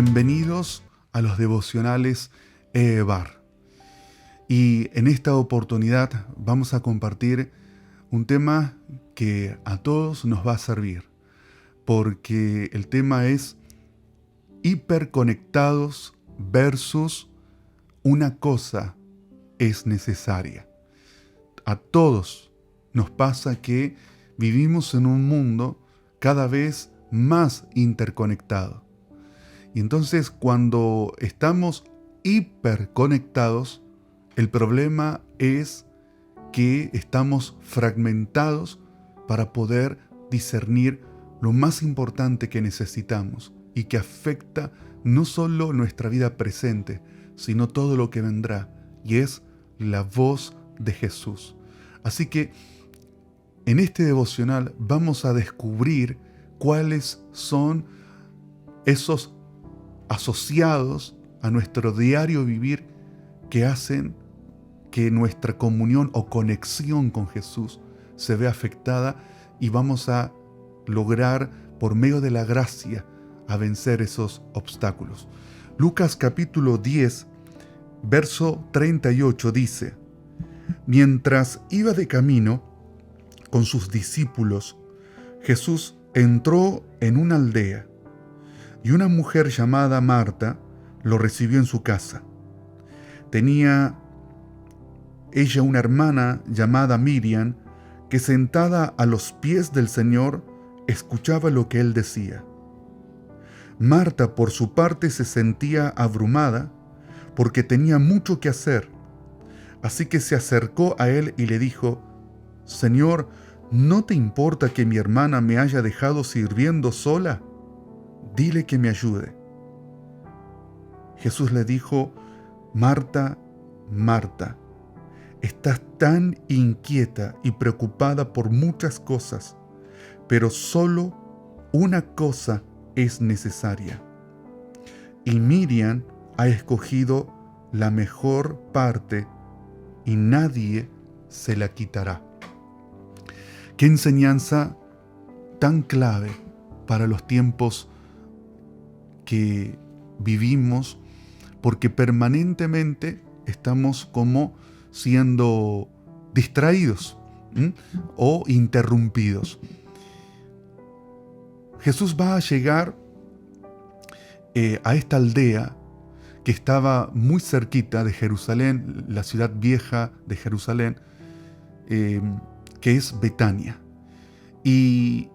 Bienvenidos a los devocionales EEBAR. Y en esta oportunidad vamos a compartir un tema que a todos nos va a servir, porque el tema es hiperconectados versus una cosa es necesaria. A todos nos pasa que vivimos en un mundo cada vez más interconectado. Y entonces cuando estamos hiperconectados, el problema es que estamos fragmentados para poder discernir lo más importante que necesitamos y que afecta no solo nuestra vida presente, sino todo lo que vendrá, y es la voz de Jesús. Así que en este devocional vamos a descubrir cuáles son esos asociados a nuestro diario vivir que hacen que nuestra comunión o conexión con Jesús se vea afectada, y vamos a lograr por medio de la gracia a vencer esos obstáculos. Lucas capítulo 10, verso 38 dice: Mientras iba de camino con sus discípulos, Jesús entró en una aldea, y una mujer llamada Marta lo recibió en su casa. Tenía ella una hermana llamada Miriam, que sentada a los pies del Señor escuchaba lo que él decía. Marta, por su parte, se sentía abrumada porque tenía mucho que hacer. Así que se acercó a él y le dijo: Señor, ¿no te importa que mi hermana me haya dejado sirviendo sola? Dile que me ayude. Jesús le dijo: Marta, Marta, estás tan inquieta y preocupada por muchas cosas, pero solo una cosa es necesaria. Y Miriam ha escogido la mejor parte, y nadie se la quitará. Qué enseñanza tan clave para los tiempos que vivimos, porque permanentemente estamos como siendo distraídos o interrumpidos. Jesús va a llegar a esta aldea que estaba muy cerquita de Jerusalén, la ciudad vieja de Jerusalén, que es Betania. Y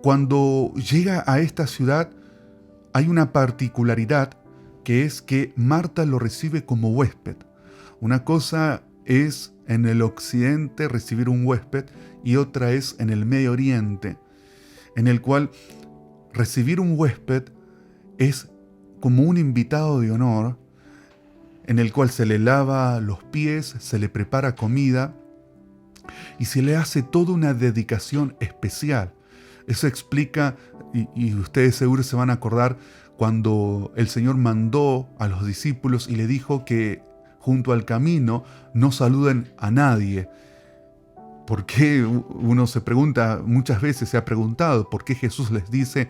cuando llega a esta ciudad hay una particularidad, que es que Marta lo recibe como huésped. Una cosa es en el occidente recibir un huésped y otra es en el Medio Oriente, en el cual recibir un huésped es como un invitado de honor, en el cual se le lava los pies, se le prepara comida y se le hace toda una dedicación especial. Eso explica, y ustedes seguro se van a acordar, cuando el Señor mandó a los discípulos y le dijo que junto al camino no saluden a nadie. ¿Por qué? Uno se pregunta, muchas veces se ha preguntado, ¿por qué Jesús les dice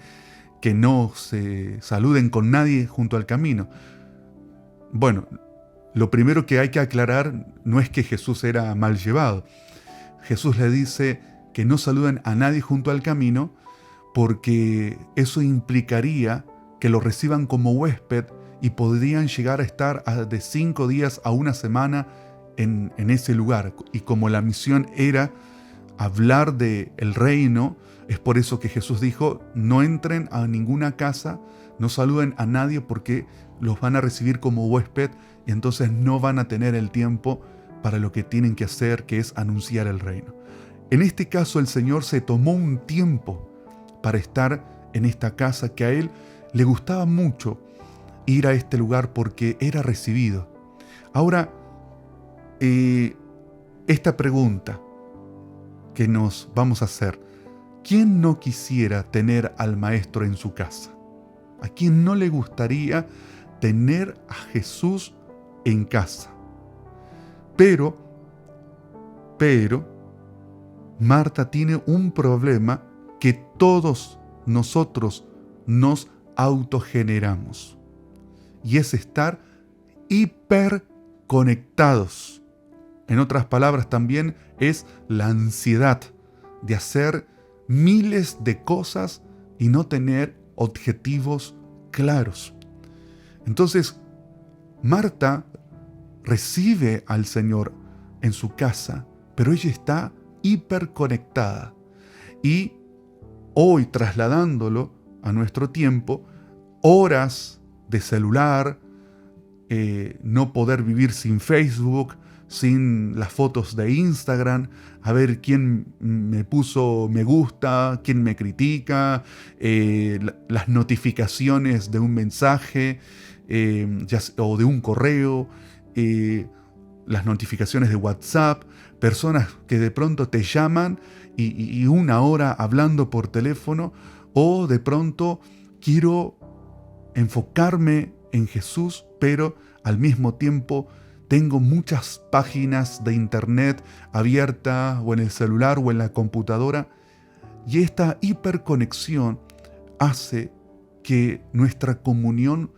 que no se saluden con nadie junto al camino? Bueno, lo primero que hay que aclarar no es que Jesús era mal llevado. Jesús le dice que no saluden a nadie junto al camino porque eso implicaría que lo reciban como huésped y podrían llegar a estar de 5 días a una semana en ese lugar. Y como la misión era hablar del reino, es por eso que Jesús dijo: no entren a ninguna casa, no saluden a nadie porque los van a recibir como huésped y entonces no van a tener el tiempo para lo que tienen que hacer, que es anunciar el reino. En este caso el Señor se tomó un tiempo para estar en esta casa, que a Él le gustaba mucho ir a este lugar porque era recibido. Ahora, esta pregunta que nos vamos a hacer: ¿quién no quisiera tener al Maestro en su casa? ¿A quién no le gustaría tener a Jesús en casa? Pero, Marta tiene un problema que todos nosotros nos autogeneramos. Y es estar hiperconectados. En otras palabras, también es la ansiedad de hacer miles de cosas y no tener objetivos claros. Entonces, Marta recibe al Señor en su casa, pero ella está hiperconectada. Y hoy, trasladándolo a nuestro tiempo, horas de celular, no poder vivir sin Facebook, sin las fotos de Instagram, a ver quién me puso me gusta, quién me critica, las notificaciones de un mensaje o de un correo, las notificaciones de WhatsApp, personas que de pronto te llaman y una hora hablando por teléfono, o de pronto quiero enfocarme en Jesús, pero al mismo tiempo tengo muchas páginas de internet abiertas o en el celular o en la computadora, y esta hiperconexión hace que nuestra comunión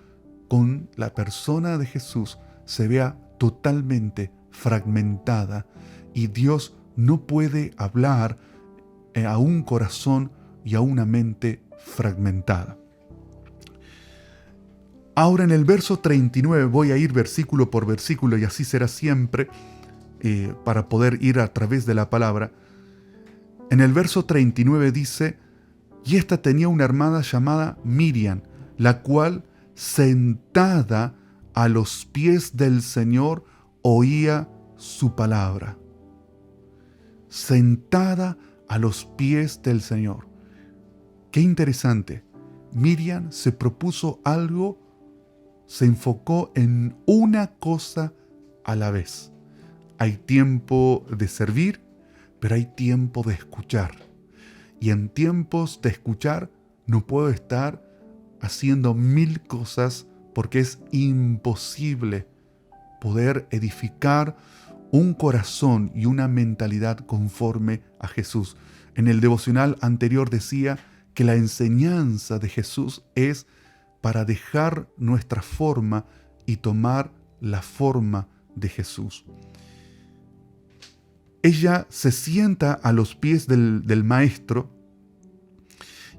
con la persona de Jesús se vea totalmente fragmentada, y Dios no puede hablar a un corazón y a una mente fragmentada. Ahora en el verso 39 voy a ir versículo por versículo, y así será siempre para poder ir a través de la palabra. En el verso 39 dice: y esta tenía una hermana llamada Miriam, la cual sentada a los pies del Señor oía su palabra. Sentada a los pies del Señor. Qué interesante. Miriam se propuso algo, se enfocó en una cosa a la vez. Hay tiempo de servir, pero hay tiempo de escuchar. Y en tiempos de escuchar no puedo estar haciendo 1000 cosas, porque es imposible poder edificar un corazón y una mentalidad conforme a Jesús. En el devocional anterior decía que la enseñanza de Jesús es para dejar nuestra forma y tomar la forma de Jesús. Ella se sienta a los pies del Maestro,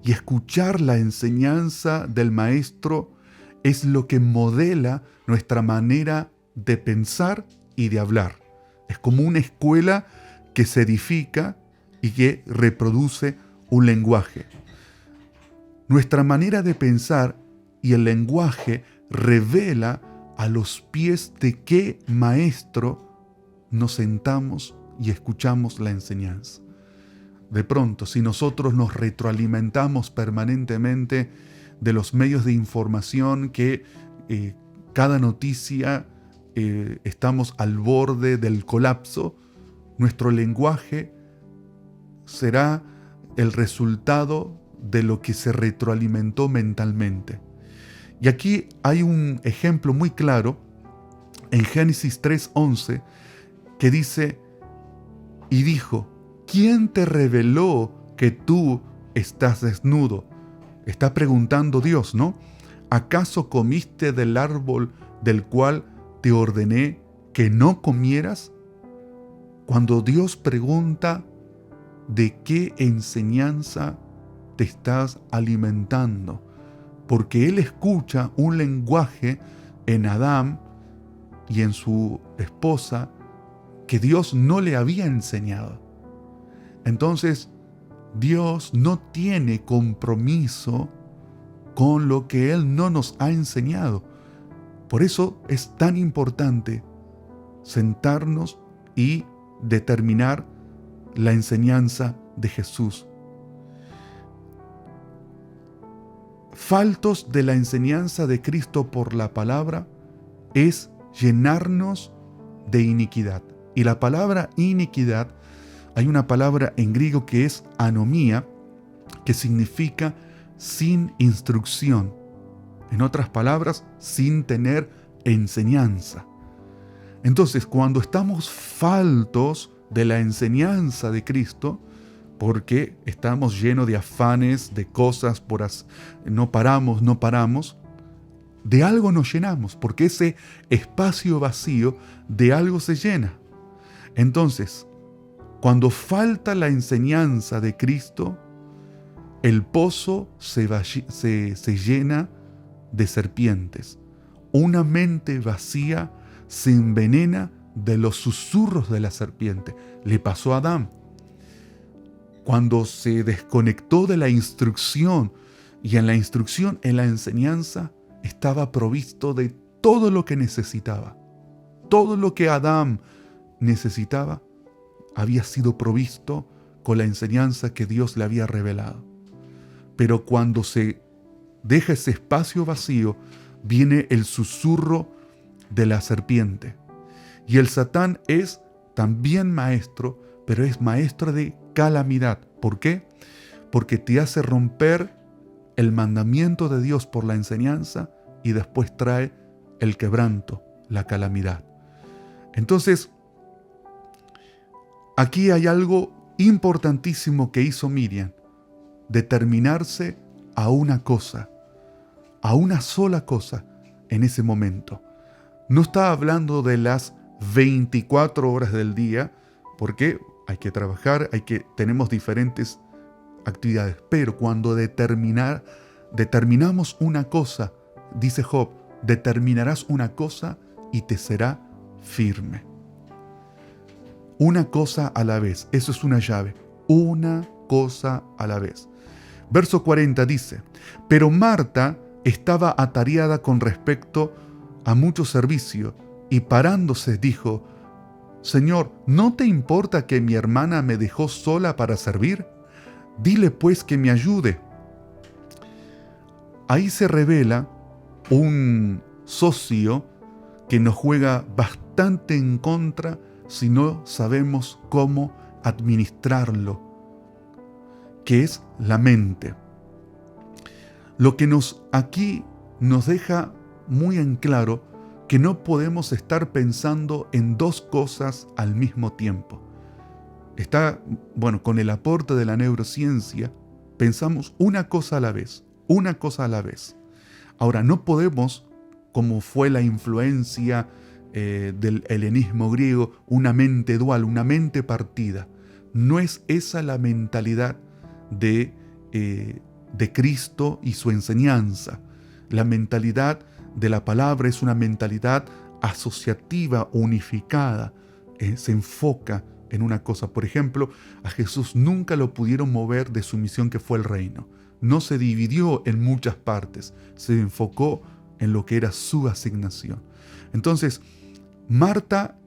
y escuchar la enseñanza del Maestro es lo que modela nuestra manera de pensar y de hablar. Es como una escuela que se edifica y que reproduce un lenguaje. Nuestra manera de pensar y el lenguaje revela a los pies de qué maestro nos sentamos y escuchamos la enseñanza. De pronto, si nosotros nos retroalimentamos permanentemente de los medios de información que cada noticia estamos al borde del colapso, nuestro lenguaje será el resultado de lo que se retroalimentó mentalmente. Y aquí hay un ejemplo muy claro en Génesis 3:11 que dice: y dijo, ¿quién te reveló que tú estás desnudo? Está preguntando Dios, ¿no? ¿Acaso comiste del árbol del cual te ordené que no comieras? Cuando Dios pregunta, ¿de qué enseñanza te estás alimentando? Porque Él escucha un lenguaje en Adán y en su esposa que Dios no le había enseñado. Entonces, Dios no tiene compromiso con lo que Él no nos ha enseñado. Por eso es tan importante sentarnos y determinar la enseñanza de Jesús. Faltos de la enseñanza de Cristo por la palabra es llenarnos de iniquidad. Y la palabra iniquidad, hay una palabra en griego que es anomía, que significa sin instrucción. En otras palabras, sin tener enseñanza. Entonces, cuando estamos faltos de la enseñanza de Cristo, porque estamos llenos de afanes, de cosas no paramos, de algo nos llenamos, porque ese espacio vacío de algo se llena. Entonces, cuando falta la enseñanza de Cristo, el pozo se llena de serpientes. Una mente vacía se envenena de los susurros de la serpiente. Le pasó a Adán. Cuando se desconectó de la instrucción, y en la instrucción, en la enseñanza, estaba provisto de todo lo que necesitaba. Todo lo que Adán necesitaba había sido provisto con la enseñanza que Dios le había revelado. Pero cuando se deja ese espacio vacío, viene el susurro de la serpiente. Y el Satán es también maestro, pero es maestro de calamidad. ¿Por qué? Porque te hace romper el mandamiento de Dios por la enseñanza y después trae el quebranto, la calamidad. Entonces, aquí hay algo importantísimo que hizo Miriam: determinarse a una cosa, a una sola cosa en ese momento. No está hablando de las 24 horas del día, porque hay que trabajar, tenemos diferentes actividades, pero cuando determinamos una cosa, dice Job, determinarás una cosa y te será firme. Una cosa a la vez, eso es una llave, una cosa a la vez. Verso 40 dice: pero Marta estaba atareada con respecto a mucho servicio, y parándose dijo: Señor, ¿no te importa que mi hermana me dejó sola para servir? Dile pues que me ayude. Ahí se revela un socio que nos juega bastante en contra si no sabemos cómo administrarlo, que es la mente. Lo que aquí nos deja muy en claro que no podemos estar pensando en dos cosas al mismo tiempo. Con el aporte de la neurociencia, pensamos una cosa a la vez. Ahora, no podemos, como fue la influencia del helenismo griego, una mente dual, una mente partida. No es esa la mentalidad de Cristo y su enseñanza. La mentalidad de la palabra es una mentalidad asociativa, unificada, se enfoca en una cosa. Por ejemplo, a Jesús nunca lo pudieron mover de su misión, que fue el reino. No se dividió en muchas partes, se enfocó en lo que era su asignación. Entonces, Marta,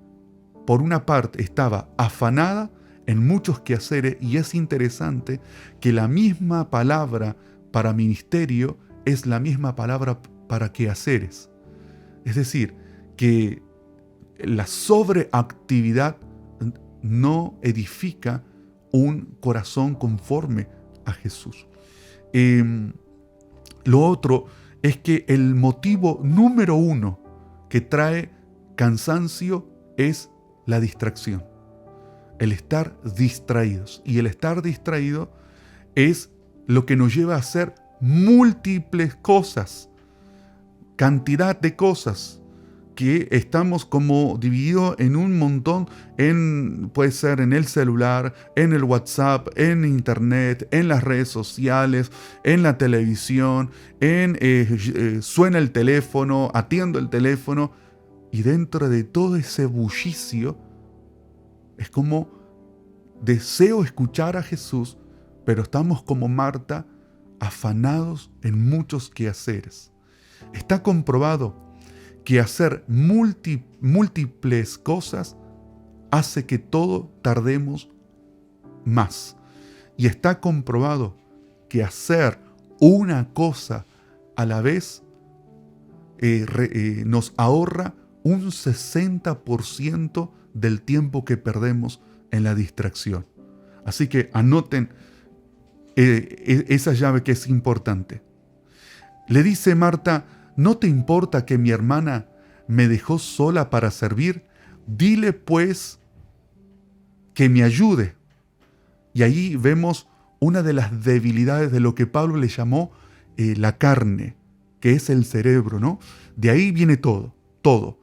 por una parte, estaba afanada en muchos quehaceres, y es interesante que la misma palabra para ministerio es la misma palabra para quehaceres. Es decir, que la sobreactividad no edifica un corazón conforme a Jesús. Lo otro es que el motivo número uno que trae cansancio es la distracción. El estar distraídos. Y el estar distraído es lo que nos lleva a hacer múltiples cosas, cantidad de cosas, que estamos como divididos en un montón, puede ser en el celular, en el WhatsApp, en internet, en las redes sociales, en la televisión, suena el teléfono, atiendo el teléfono, y dentro de todo ese bullicio es como deseo escuchar a Jesús, pero estamos como Marta, afanados en muchos quehaceres. Está comprobado que hacer múltiples cosas hace que todo tardemos más. Y está comprobado que hacer una cosa a la vez nos ahorra un 60% del tiempo que perdemos en la distracción. Así que anoten esa llave que es importante. Le dice Marta: ¿no te importa que mi hermana me dejó sola para servir? Dile pues que me ayude. Y ahí vemos una de las debilidades de lo que Pablo le llamó la carne, que es el cerebro, ¿no? De ahí viene todo, todo.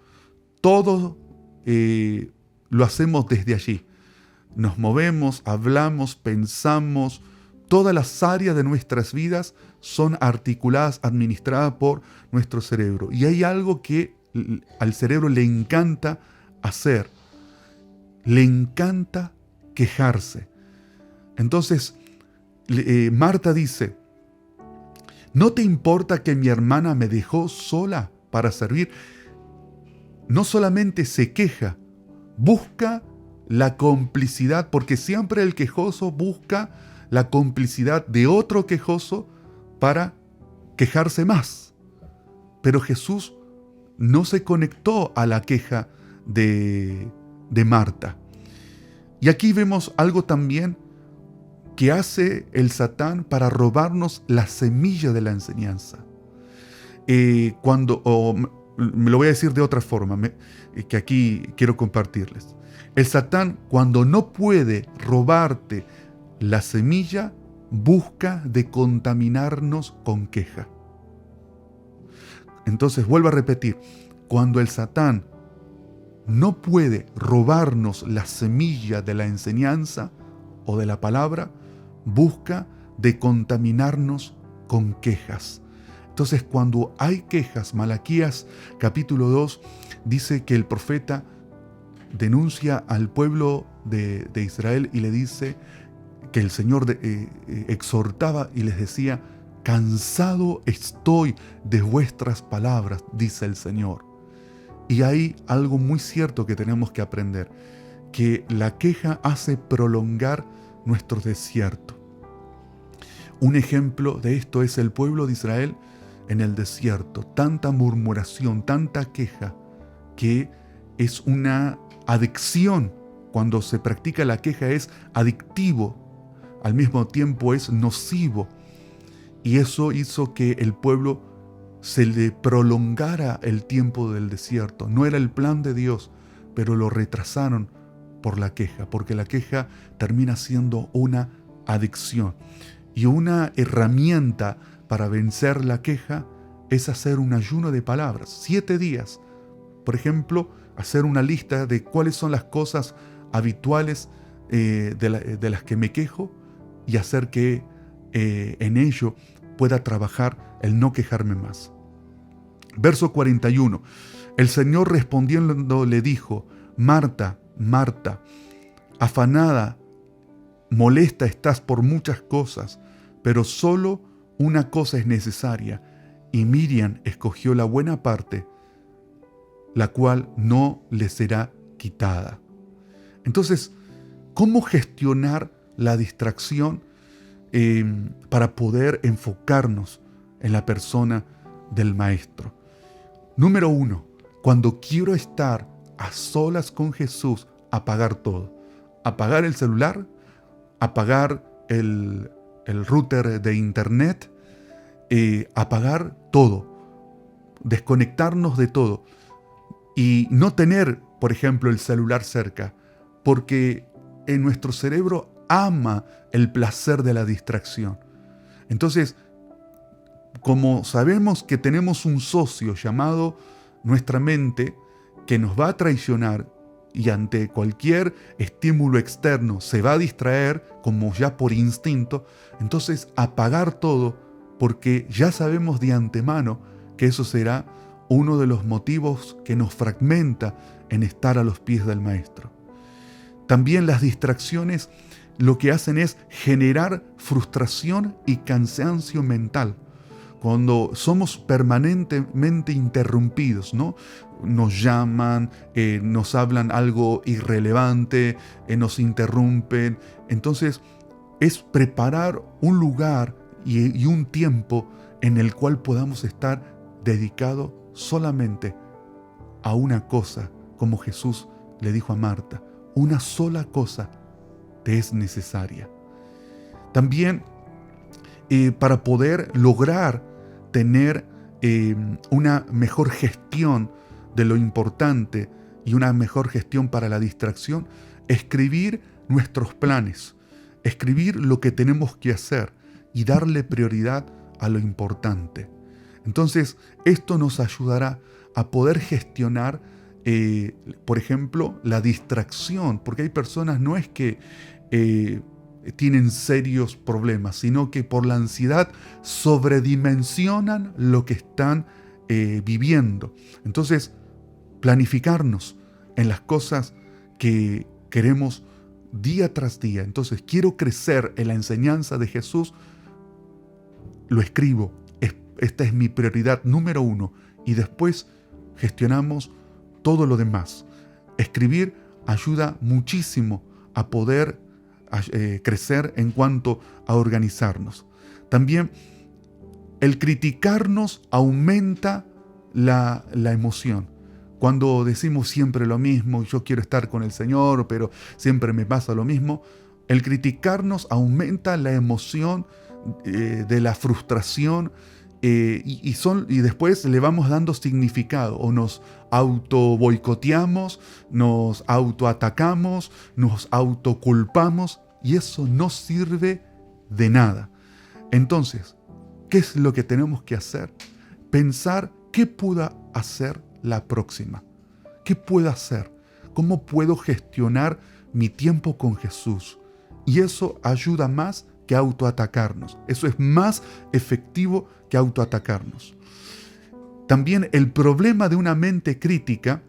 Todo lo hacemos desde allí. Nos movemos, hablamos, pensamos. Todas las áreas de nuestras vidas son articuladas, administradas por nuestro cerebro. Y hay algo que al cerebro le encanta hacer. Le encanta quejarse. Entonces, Marta dice, ¿no te importa que mi hermana me dejó sola para servir? No solamente se queja, busca la complicidad, porque siempre el quejoso busca la complicidad de otro quejoso para quejarse más. Pero Jesús no se conectó a la queja de Marta. Y aquí vemos algo también que hace el Satán para robarnos la semilla de la enseñanza. Me lo voy a decir de otra forma, que aquí quiero compartirles. El Satán, cuando no puede robarte la semilla, busca de contaminarnos con queja. Entonces, vuelvo a repetir, cuando el Satán no puede robarnos la semilla de la enseñanza o de la palabra, busca de contaminarnos con quejas. Entonces, cuando hay quejas, Malaquías capítulo 2 dice que el profeta denuncia al pueblo de Israel y le dice que el Señor exhortaba y les decía, cansado estoy de vuestras palabras, dice el Señor. Y hay algo muy cierto que tenemos que aprender, que la queja hace prolongar nuestro desierto. Un ejemplo de esto es el pueblo de Israel en el desierto. Tanta murmuración, tanta queja, que es una adicción. Cuando se practica la queja es adictivo, al mismo tiempo es nocivo. Y eso hizo que el pueblo se le prolongara el tiempo del desierto. No era el plan de Dios, pero lo retrasaron por la queja, porque la queja termina siendo una adicción. Y una herramienta para vencer la queja es hacer un ayuno de palabras, 7 días. Por ejemplo, hacer una lista de cuáles son las cosas habituales de las que me quejo y hacer que en ello pueda trabajar el no quejarme más. Verso 41. El Señor respondiendo le dijo, Marta, Marta, afanada, molesta estás por muchas cosas, pero solo una cosa es necesaria, y Miriam escogió la buena parte, la cual no le será quitada. Entonces, ¿cómo gestionar la distracción para poder enfocarnos en la persona del Maestro? Número 1, cuando quiero estar a solas con Jesús, apagar todo. Apagar el celular, apagar el router de internet, apagar todo, desconectarnos de todo y no tener, por ejemplo, el celular cerca, porque en nuestro cerebro ama el placer de la distracción. Entonces, como sabemos que tenemos un socio llamado nuestra mente que nos va a traicionar y ante cualquier estímulo externo se va a distraer como ya por instinto, entonces apagar todo, porque ya sabemos de antemano que eso será uno de los motivos que nos fragmenta en estar a los pies del Maestro. También las distracciones lo que hacen es generar frustración y cansancio mental. Cuando somos permanentemente interrumpidos, ¿no? Nos llaman, nos hablan algo irrelevante, nos interrumpen. Entonces, es preparar un lugar y un tiempo en el cual podamos estar dedicados solamente a una cosa, como Jesús le dijo a Marta, una sola cosa te es necesaria. También para poder lograr tener una mejor gestión de lo importante y una mejor gestión para la distracción, escribir nuestros planes. escribir lo que tenemos que hacer y darle prioridad a lo importante. Entonces, esto nos ayudará a poder gestionar, por ejemplo, la distracción, porque hay personas, no es que tienen serios problemas, sino que por la ansiedad sobredimensionan lo que están viviendo. Entonces, planificarnos en las cosas que queremos día tras día. Entonces, quiero crecer en la enseñanza de Jesús, lo escribo. Esta es mi prioridad número 1. Y después gestionamos todo lo demás. Escribir ayuda muchísimo a poder crecer en cuanto a organizarnos. También el criticarnos aumenta la emoción. Cuando decimos siempre lo mismo, yo quiero estar con el Señor, pero siempre me pasa lo mismo, el criticarnos aumenta la emoción de la frustración, y después le vamos dando significado, o nos auto boicoteamos, nos autoatacamos, nos autoculpamos, y eso no sirve de nada. Entonces, ¿qué es lo que tenemos que hacer? Pensar qué pueda hacer la próxima. ¿Qué puedo hacer? ¿Cómo puedo gestionar mi tiempo con Jesús? Y eso ayuda más que autoatacarnos. Eso es más efectivo que autoatacarnos. También el problema de una mente crítica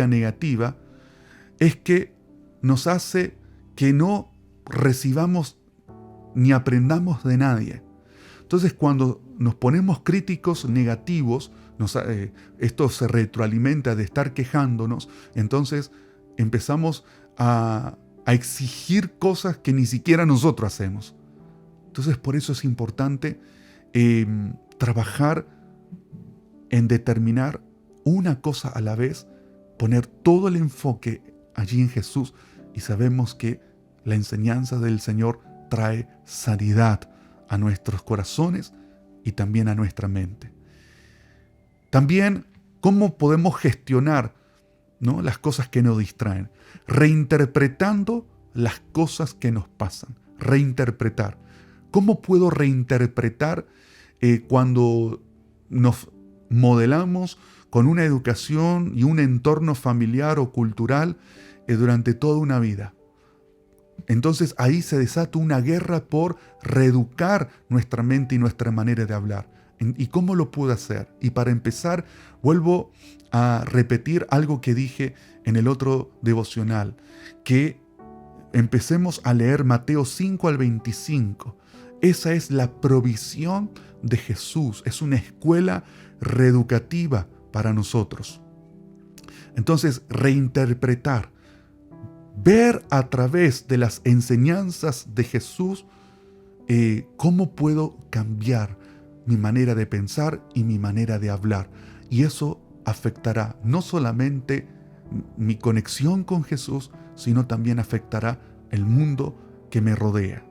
negativa, es que nos hace que no recibamos ni aprendamos de nadie. Entonces, cuando nos ponemos críticos negativos, esto se retroalimenta de estar quejándonos, entonces empezamos a exigir cosas que ni siquiera nosotros hacemos. Entonces, por eso es importante trabajar en determinar una cosa a la vez, poner todo el enfoque allí en Jesús, y sabemos que la enseñanza del Señor trae sanidad a nuestros corazones y también a nuestra mente. También, ¿cómo podemos gestionar, ¿no?, las cosas que nos distraen? Reinterpretando las cosas que nos pasan. Reinterpretar. ¿Cómo puedo reinterpretar cuando nos modelamos con una educación y un entorno familiar o cultural durante toda una vida? Entonces ahí se desata una guerra por reeducar nuestra mente y nuestra manera de hablar. ¿Y cómo lo puedo hacer? Y para empezar, vuelvo a repetir algo que dije en el otro devocional, que empecemos a leer Mateo 5 al 25. Esa es la provisión de Jesús, es una escuela reeducativa para nosotros. Entonces, reinterpretar, ver a través de las enseñanzas de Jesús cómo puedo cambiar mi manera de pensar y mi manera de hablar. Y eso afectará no solamente mi conexión con Jesús, sino también afectará el mundo que me rodea.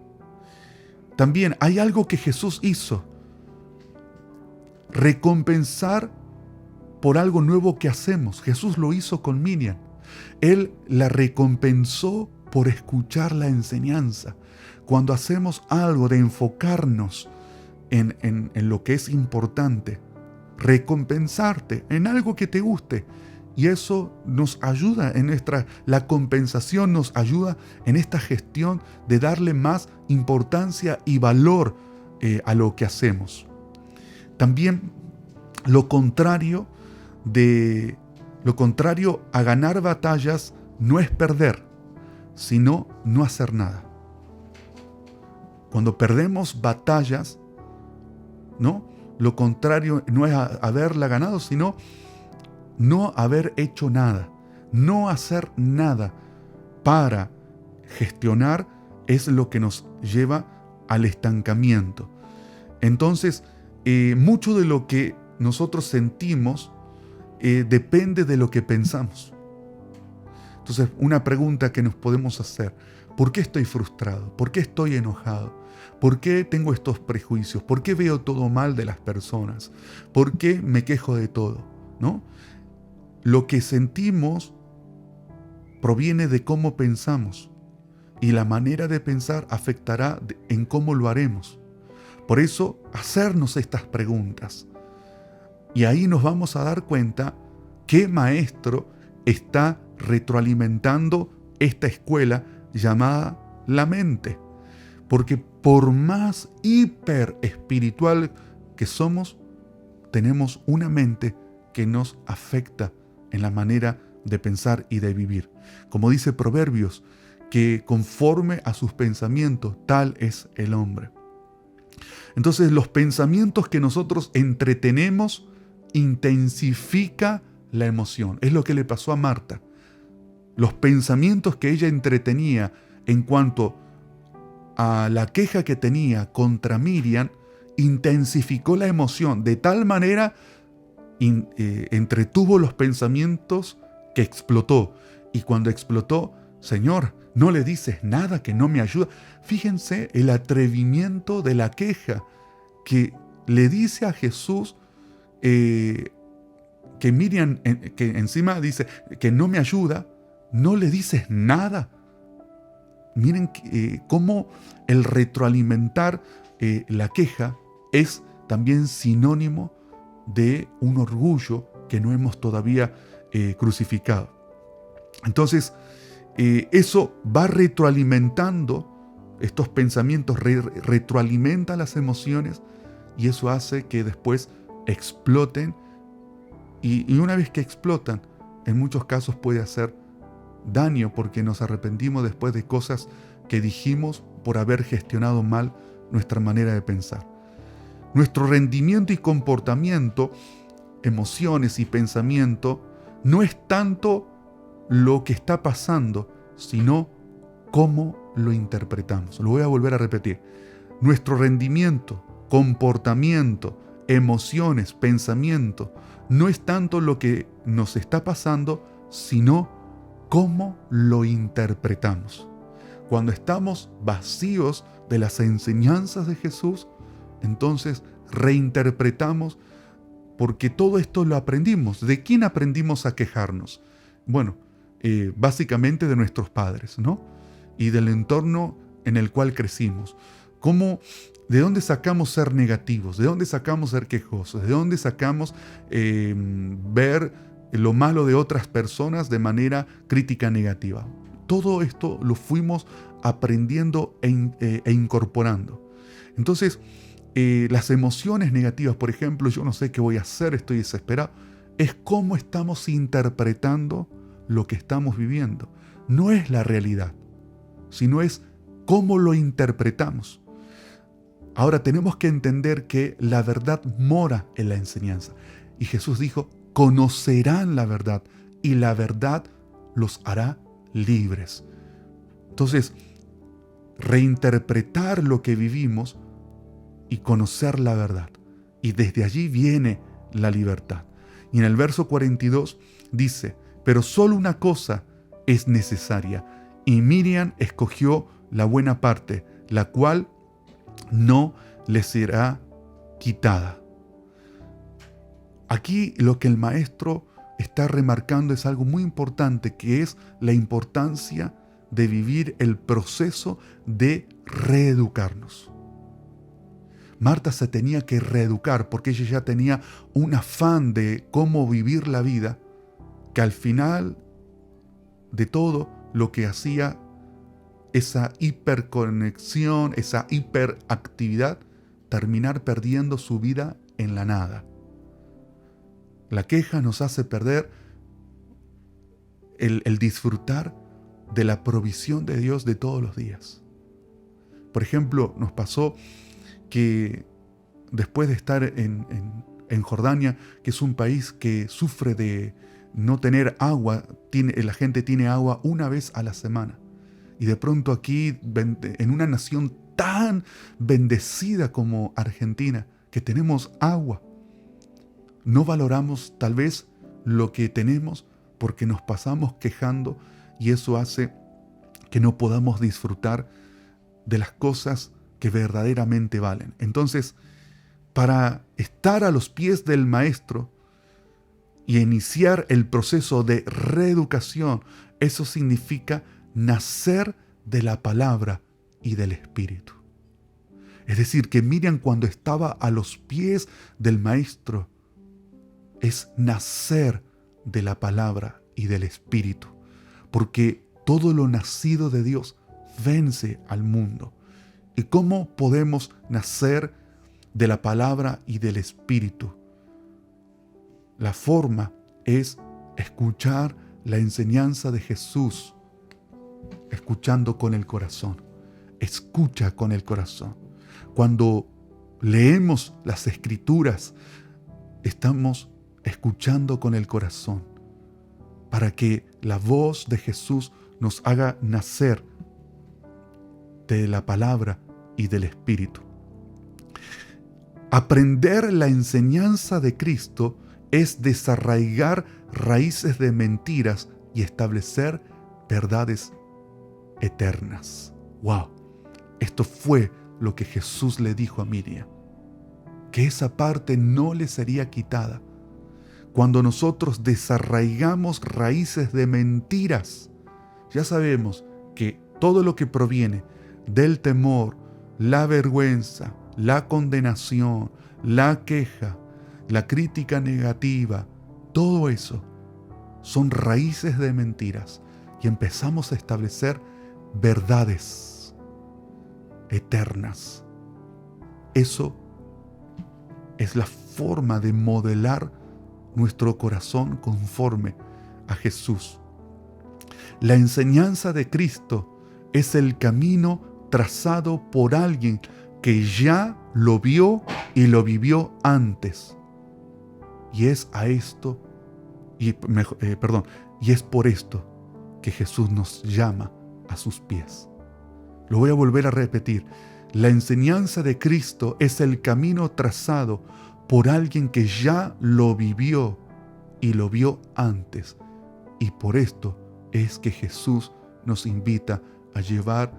También hay algo que Jesús hizo: recompensar por algo nuevo que hacemos. Jesús lo hizo con Miriam. Él la recompensó por escuchar la enseñanza. Cuando hacemos algo de enfocarnos en lo que es importante, recompensarte en algo que te guste, y eso nos ayuda la compensación nos ayuda en esta gestión de darle más importancia y valor a lo que hacemos. También lo contrario a ganar batallas no es perder, sino no hacer nada. Cuando perdemos batallas, ¿no?, lo contrario no es haberla ganado, sino no haber hecho nada. No hacer nada para gestionar es lo que nos lleva al estancamiento. Entonces, mucho de lo que nosotros sentimos depende de lo que pensamos. Entonces, una pregunta que nos podemos hacer: ¿por qué estoy frustrado? ¿Por qué estoy enojado? ¿Por qué tengo estos prejuicios? ¿Por qué veo todo mal de las personas? ¿Por qué me quejo de todo? ¿No? Lo que sentimos proviene de cómo pensamos. y la manera de pensar afectará en cómo lo haremos. Por eso, hacernos estas preguntas. Y ahí nos vamos a dar cuenta qué maestro está retroalimentando esta escuela llamada la mente. Porque por más hiper espiritual que somos, tenemos una mente que nos afecta en la manera de pensar y de vivir. Como dice Proverbios, que conforme a sus pensamientos, tal es el hombre. Entonces, los pensamientos que nosotros entretenemos intensifica la emoción. Es lo que le pasó a Marta. Los pensamientos que ella entretenía en cuanto a la queja que tenía contra Miriam intensificó la emoción de tal manera entretuvo los pensamientos que explotó. Y cuando explotó, Señor, no le dices nada, que no me ayuda. Fíjense el atrevimiento de la queja que le dice a Jesús que Miriam, que encima dice que no me ayuda, no le dices nada. Miren cómo el retroalimentar la queja es también sinónimo de un orgullo que no hemos todavía crucificado. Entonces, eso va retroalimentando estos pensamientos, retroalimenta las emociones y eso hace que después exploten y una vez que explotan, en muchos casos puede hacer daño porque nos arrepentimos después de cosas que dijimos por haber gestionado mal nuestra manera de pensar. Nuestro rendimiento y comportamiento, emociones y pensamiento, no es tanto lo que está pasando, sino cómo lo interpretamos. Lo voy a volver a repetir. Nuestro rendimiento, comportamiento, emociones, pensamiento, no es tanto lo que nos está pasando, sino cómo lo interpretamos. Cuando estamos vacíos de las enseñanzas de Jesús, entonces reinterpretamos, porque todo esto lo aprendimos. ¿De quién aprendimos a quejarnos? Bueno, básicamente de nuestros padres, ¿no? Y del entorno en el cual crecimos. ¿De dónde sacamos ser negativos? ¿De dónde sacamos ser quejosos? ¿De dónde sacamos ver lo malo de otras personas de manera crítica negativa? Todo esto lo fuimos aprendiendo e incorporando. Entonces, las emociones negativas, por ejemplo, yo no sé qué voy a hacer, estoy desesperado, es cómo estamos interpretando lo que estamos viviendo. No es la realidad, sino es cómo lo interpretamos. Ahora tenemos que entender que la verdad mora en la enseñanza. Y Jesús dijo, conocerán la verdad y la verdad los hará libres. Entonces, reinterpretar lo que vivimos y conocer la verdad. Y desde allí viene la libertad. Y en el verso 42 dice, pero solo una cosa es necesaria. Y Miriam escogió la buena parte, la cual no le será quitada. Aquí lo que el maestro está remarcando es algo muy importante, que es la importancia de vivir el proceso de reeducarnos. Marta se tenía que reeducar porque ella ya tenía un afán de cómo vivir la vida, que al final de todo lo que hacía esa hiperconexión, esa hiperactividad, terminar perdiendo su vida en la nada. La queja nos hace perder el disfrutar de la provisión de Dios de todos los días. Por ejemplo, nos pasó que después de estar en Jordania, que es un país que sufre de no tener agua, la gente tiene agua una vez a la semana. Y de pronto aquí, en una nación tan bendecida como Argentina, que tenemos agua, no valoramos tal vez lo que tenemos porque nos pasamos quejando y eso hace que no podamos disfrutar de las cosas que verdaderamente valen. Entonces, para estar a los pies del Maestro y iniciar el proceso de reeducación, eso significa nacer de la palabra y del Espíritu. Es decir, que Miriam, cuando estaba a los pies del Maestro, es nacer de la palabra y del Espíritu, porque todo lo nacido de Dios vence al mundo. ¿Y cómo podemos nacer de la palabra y del Espíritu? La forma es escuchar la enseñanza de Jesús, escuchando con el corazón. Escucha con el corazón. Cuando leemos las Escrituras, estamos escuchando con el corazón para que la voz de Jesús nos haga nacer de la palabra y del Espíritu. Aprender la enseñanza de Cristo es desarraigar raíces de mentiras y establecer verdades eternas. ¡Wow! Esto fue lo que Jesús le dijo a Miriam, que esa parte no le sería quitada. Cuando nosotros desarraigamos raíces de mentiras, ya sabemos que todo lo que proviene del temor, la vergüenza, la condenación, la queja, la crítica negativa, todo eso son raíces de mentiras y empezamos a establecer verdades eternas. Eso es la forma de modelar nuestro corazón conforme a Jesús. La enseñanza de Cristo es el camino trazado por alguien que ya lo vio y lo vivió antes. Y es por esto que Jesús nos llama a sus pies. Lo voy a volver a repetir. La enseñanza de Cristo es el camino trazado por alguien que ya lo vivió y lo vio antes. Y por esto es que Jesús nos invita a llevar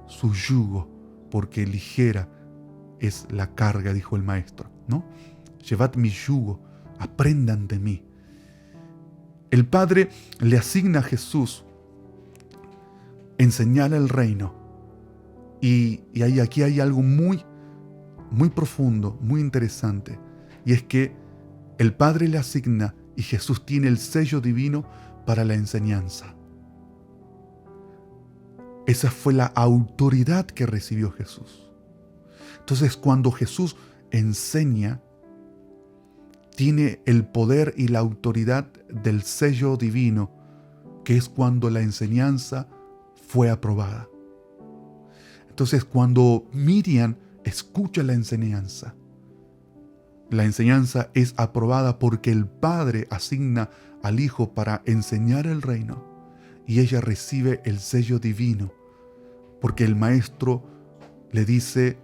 su yugo, porque ligera es la carga, dijo el Maestro, ¿no? Llevad mi yugo, aprendan de mí. El Padre le asigna a Jesús enseñar el reino. Y aquí hay algo muy, muy profundo, muy interesante. Y es que el Padre le asigna y Jesús tiene el sello divino para la enseñanza. Esa fue la autoridad que recibió Jesús. Entonces, cuando Jesús enseña, tiene el poder y la autoridad del sello divino, que es cuando la enseñanza fue aprobada. Entonces, cuando Miriam escucha la enseñanza es aprobada porque el Padre asigna al Hijo para enseñar el reino, y ella recibe el sello divino, porque el Maestro le dice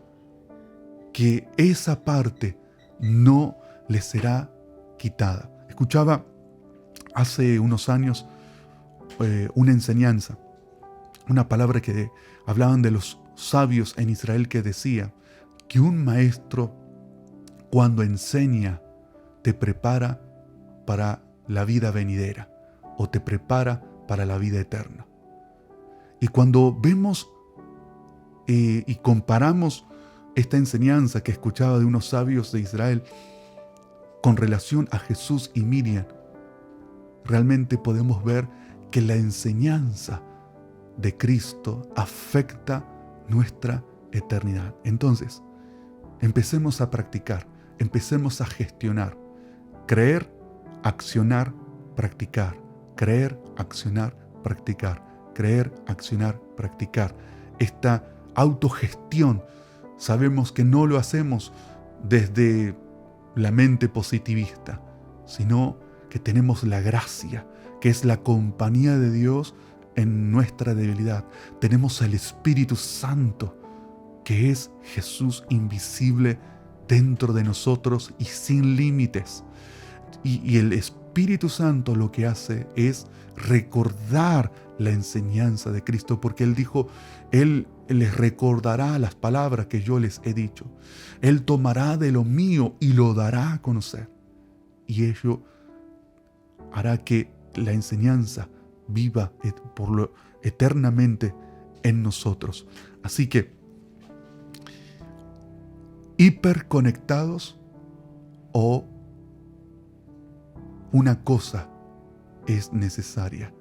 que esa parte no le será quitada. Escuchaba hace unos años una enseñanza, una palabra que hablaban de los sabios en Israel, que decía que un maestro, cuando enseña, te prepara para la vida venidera o te prepara para la vida eterna. Y cuando vemos y comparamos esta enseñanza que escuchaba de unos sabios de Israel con relación a Jesús y Miriam, realmente podemos ver que la enseñanza de Cristo afecta nuestra eternidad. Entonces, empecemos a practicar, empecemos a gestionar, creer, accionar, practicar, creer, accionar, practicar, creer, accionar, practicar. Esta autogestión, sabemos que no lo hacemos desde la mente positivista, sino que tenemos la gracia, que es la compañía de Dios en nuestra debilidad. Tenemos el Espíritu Santo, que es Jesús invisible dentro de nosotros y sin límites. Y el Espíritu Santo lo que hace es recordar la enseñanza de Cristo, porque Él dijo, Él les recordará las palabras que yo les he dicho. Él tomará de lo mío y lo dará a conocer. Y ello hará que la enseñanza viva eternamente en nosotros. Así que, hiperconectados, o una cosa es necesaria.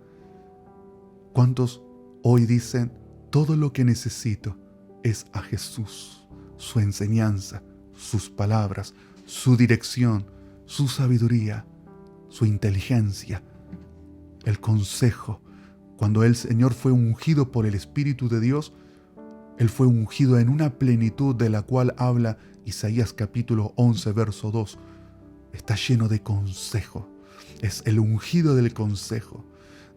¿Cuántos hoy dicen, todo lo que necesito es a Jesús, su enseñanza, sus palabras, su dirección, su sabiduría, su inteligencia, el consejo? Cuando el Señor fue ungido por el Espíritu de Dios, Él fue ungido en una plenitud de la cual habla Isaías capítulo 11, verso 2. Está lleno de consejo. Es el ungido del consejo,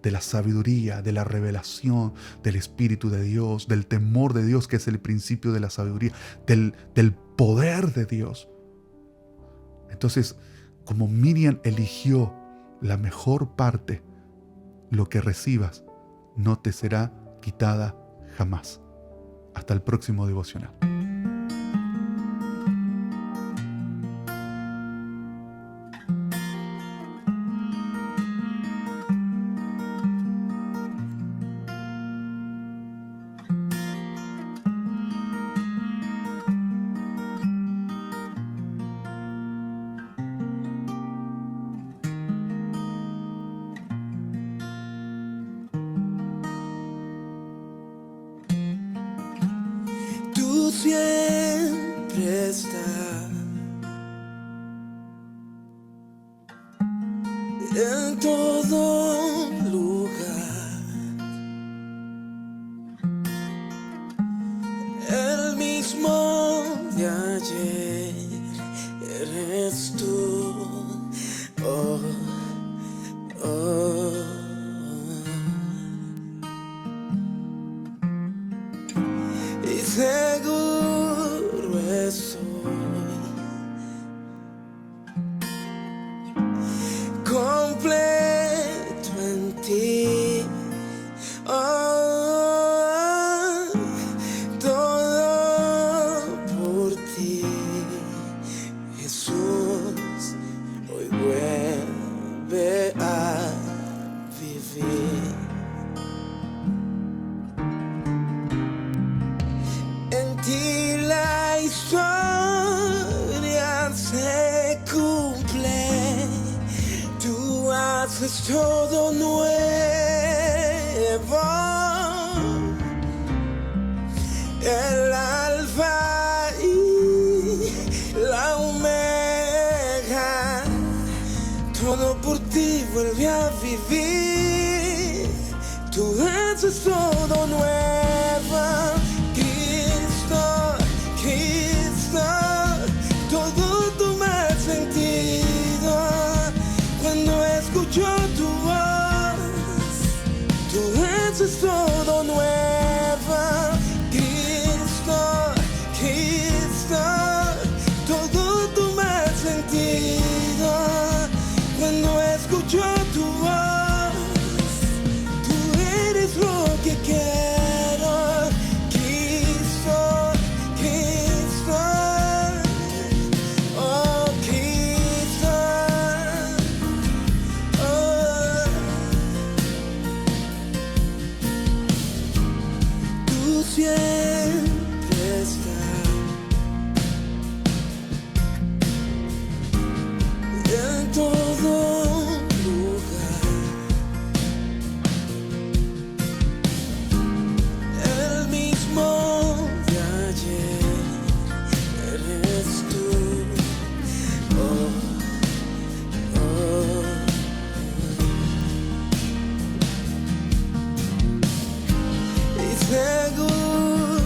de la sabiduría, de la revelación, del Espíritu de Dios, del temor de Dios, que es el principio de la sabiduría, del poder de Dios. Entonces, como Miriam eligió la mejor parte, lo que recibas no te será quitada jamás. Hasta el próximo devocional. Tú siempre estás en todo lugar, el mismo de ayer eres tú. Oh, oh. Y seguro estoy, completo en ti. Oh, todo por ti, Jesús, hoy vuelve a vivir. En ti la historia se cumple, tú haces todo nuevo, el alfa y la omega, todo por ti vuelve a vivir, tú haces todo nuevo. Cristo, todo toma sentido cuando escucho tu voz, tú haces todo nuevo. Cristo, todo toma sentido cuando escucho tu voz, tú eres lo que quiero. Siempre estás en todo lugar, el mismo de ayer eres tú. Oh, oh. Y seguro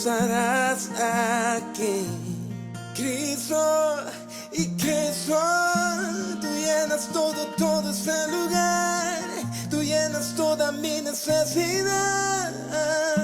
posarás aquí. Cristo y Cristo, tú llenas todo ese lugar, tú llenas toda mi necesidad.